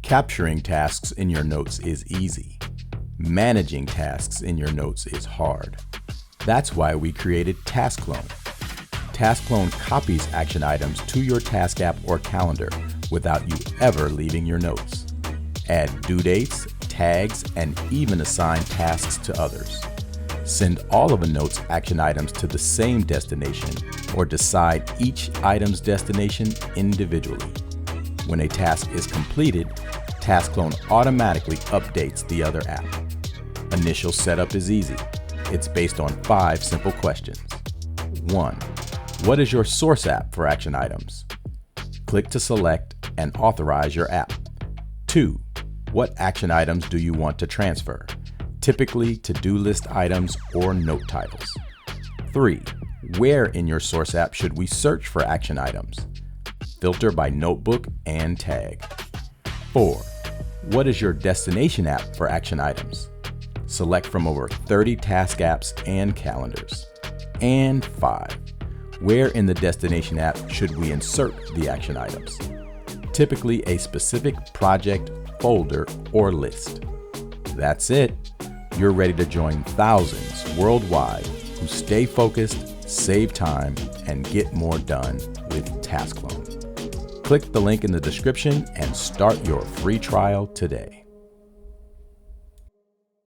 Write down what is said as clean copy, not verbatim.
Capturing tasks in your notes is easy. Managing tasks in your notes is hard. That's why we created TaskClone. TaskClone copies action items to your task app or calendar without you ever leaving your notes. Add due dates, tags, and even assign tasks to others. Send all of a note's action items to the same destination or decide each item's destination individually. When a task is completed, TaskClone automatically updates the other app. Initial setup is easy. It's based on 5 simple questions. 1. What is your source app for action items? Click to select and authorize your app. 2. What action items do you want to transfer? Typically to-do list items or note titles. 3. Where in your source app should we search for action items? Filter by notebook and tag. 4. What is your destination app for action items? Select from over 30 task apps and calendars. And 5. Where in the destination app should we insert the action items? Typically a specific project, folder, or list. That's it. You're ready to join thousands worldwide who stay focused, save time, and get more done with TaskClone. Click the link in the description and start your free trial today.